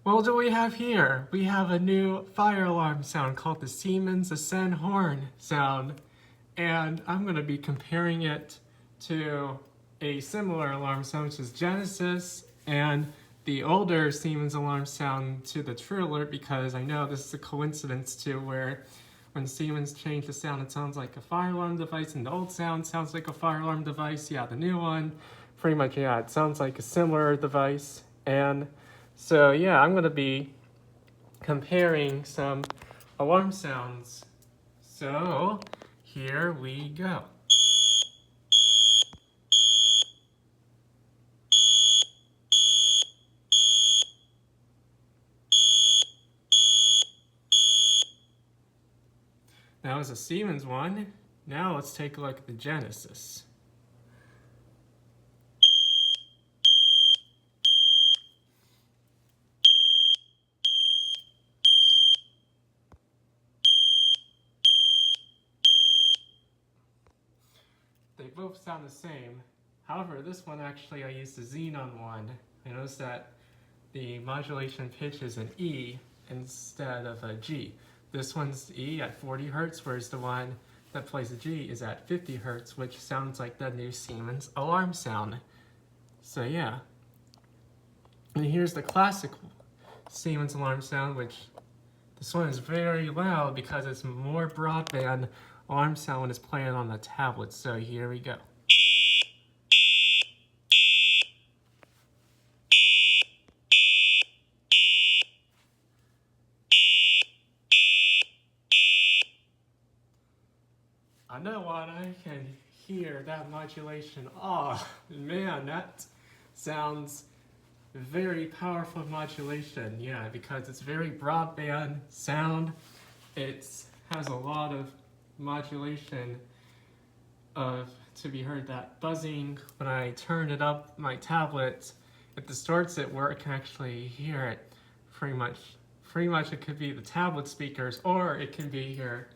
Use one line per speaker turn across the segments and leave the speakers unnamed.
Well, what do we have here? We have a new fire alarm sound called the Siemens ACEND horn sound. And I'm going to be comparing it to a similar alarm sound, which is Genesis, and the older Siemens alarm sound to the True Alert, because I know this is a coincidence too, where when Siemens changed the sound, it sounds like a fire alarm device, and the old sound sounds like a fire alarm device. Yeah, the new one, pretty much, yeah, it sounds like a similar device. And so, yeah, I'm going to be comparing some alarm sounds. So, here we go. That was a Siemens one. Now let's take a look at the Genesis. They both sound the same. However, this one actually I used the Xenon one. I noticed that the modulation pitch is an E instead of a G. This one's E at 40 Hertz, whereas the one that plays the G is at 50 Hertz, which sounds like the new Siemens alarm sound. So yeah. And here's the classic Siemens alarm sound, which this one is very loud because it's more broadband alarm sound when it's playing on the tablet. So here we go. I know what I can hear that modulation. Oh man, that sounds very powerful modulation. Yeah, because it's very broadband sound. It has a lot of modulation of to be heard. That buzzing when I turn it up my tablet, it distorts it where I can actually hear it. Pretty much it could be the tablet speakers, or it can be your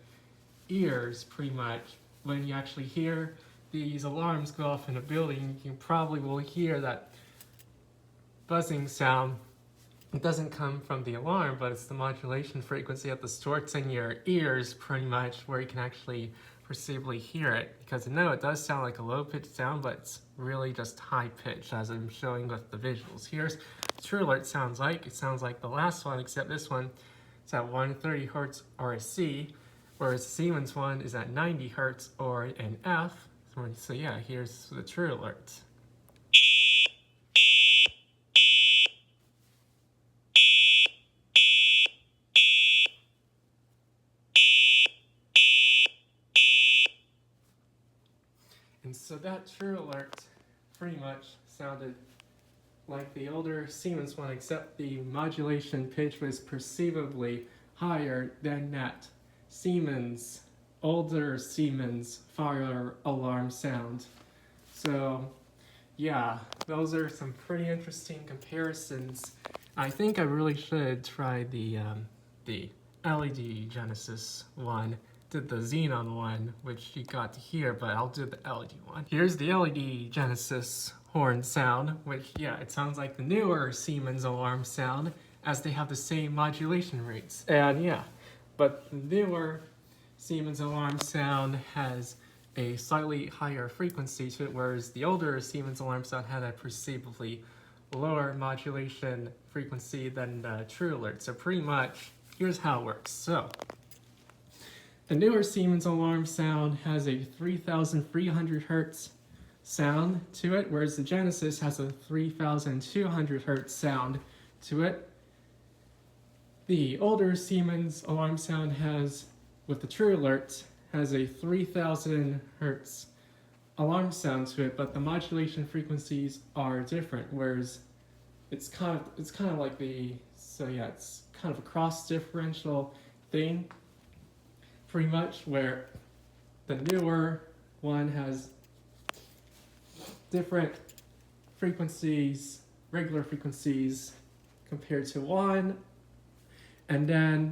ears. Pretty much when you actually hear these alarms go off in a building, you probably will hear that buzzing sound. It doesn't come from the alarm, but it's the modulation frequency that distorts in your ears, pretty much, where you can actually perceivably hear it. Because I know it does sound like a low-pitched sound, but it's really just high-pitched, as I'm showing with the visuals. Here's True Alert sounds like. It sounds like the last one, except this one is at 130 Hertz or a C, whereas the Siemens one is at 90 Hertz or an F. So yeah, here's the True Alert. And so that True Alert pretty much sounded like the older Siemens one, except the modulation pitch was perceivably higher than that older Siemens fire alarm sound. So yeah, those are some pretty interesting comparisons. I think I really should try the LED Genesis one. Did the Xenon one, which you got to hear, but I'll do the LED one. Here's the LED Genesis horn sound, which, yeah, it sounds like the newer Siemens alarm sound, as they have the same modulation rates. And yeah, but the newer Siemens alarm sound has a slightly higher frequency to it, whereas the older Siemens alarm sound had a perceivably lower modulation frequency than the True Alert. So pretty much, here's how it works. So the newer Siemens alarm sound has a 3,300 Hertz sound to it, whereas the Genesis has a 3,200 Hertz sound to it. The older Siemens alarm sound has, with the True Alert, has a 3,000 Hertz alarm sound to it, but the modulation frequencies are different, whereas it's kind of like it's kind of a cross differential thing, pretty much, where the newer one has different frequencies, regular frequencies, compared to one, and then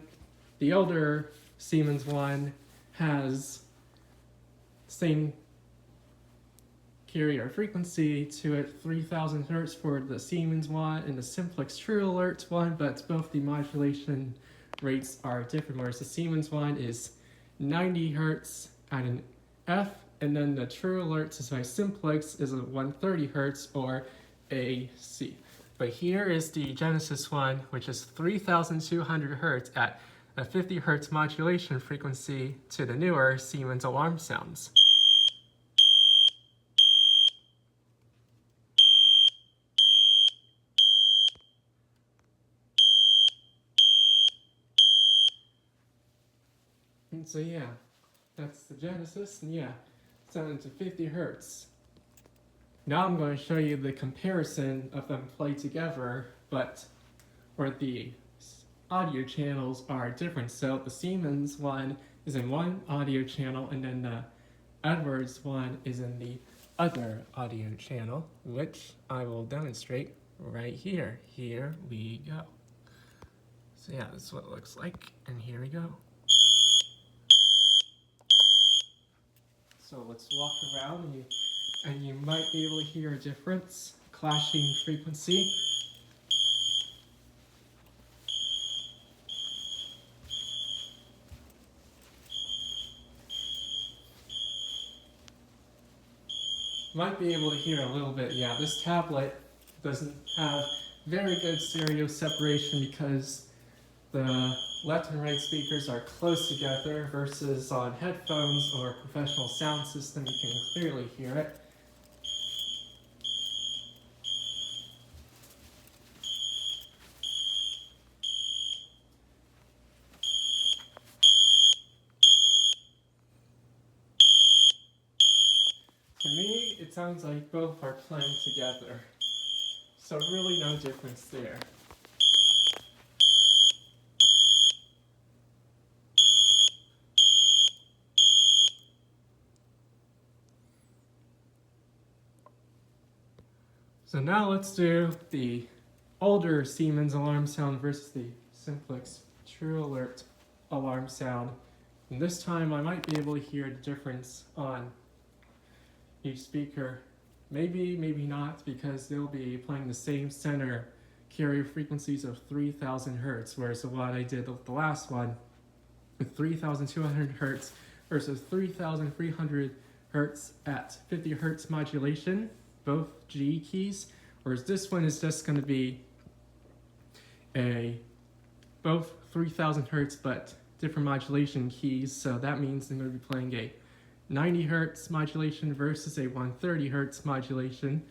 the older Siemens one has same carrier frequency to it, 3000 hertz for the Siemens one and the Simplex True Alert one, but both the modulation rates are different, whereas the Siemens one is 90 hertz at an F, and then the True Alert is by Simplex is a 130 hertz or a C. But here is the Genesis one, which is 3200 hertz at a 50 hertz modulation frequency to the newer Siemens alarm sounds. And so yeah, that's the Genesis, and yeah, sounding to 50 hertz. Now I'm going to show you the comparison of them played together, but where the audio channels are different. So the Siemens one is in one audio channel, and then the Edwards one is in the other audio channel, which I will demonstrate right here. Here we go. So yeah, this is what it looks like, and here we go. So let's walk around, and you might be able to hear a difference, clashing frequency. Might be able to hear a little bit. Yeah, this tablet doesn't have very good stereo separation because the left and right speakers are close together versus on headphones or professional sound system you can clearly hear it. To me, it sounds like both are playing together, so really no difference there. So now let's do the older Siemens alarm sound versus the Simplex True Alert alarm sound. And this time I might be able to hear the difference on each speaker. Maybe, maybe not, because they'll be playing the same center carrier frequencies of 3000 hertz, whereas the one I did with the last one with 3200 hertz versus 3300 hertz at 50 hertz modulation, both G keys, whereas this one is just going to be both 3000 hertz but different modulation keys, so that means I'm going to be playing a 90 hertz modulation versus a 130 hertz modulation,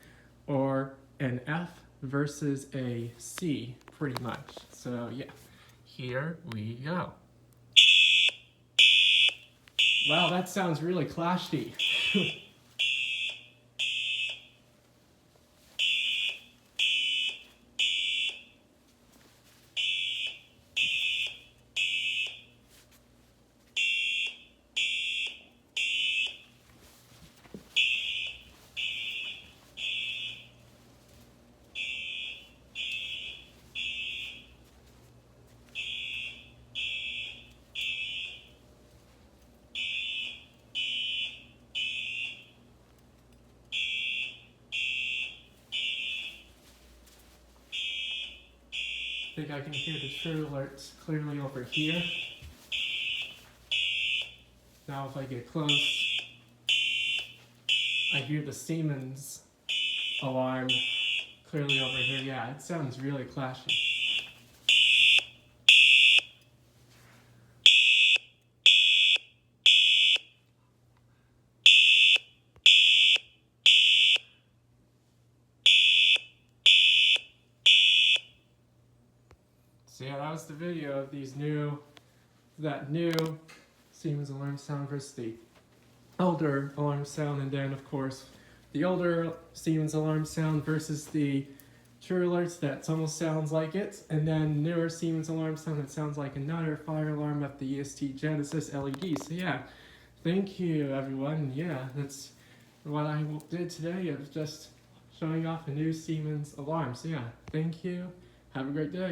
or an F versus a C, pretty much. So yeah, here we go. Wow, that sounds really clashy. I think I can hear the True Alerts clearly over here. Now if I get close, I hear the Siemens alarm clearly over here. Yeah, it sounds really clashy. So yeah, that was the video of that new Siemens alarm sound versus the older alarm sound, and then of course the older Siemens alarm sound versus the True Alerts that almost sounds like it, and then newer Siemens alarm sound that sounds like another fire alarm at the EST Genesis LED. So yeah, thank you everyone. Yeah, that's what I did today, of just showing off a new Siemens alarm. So yeah, thank you. Have a great day.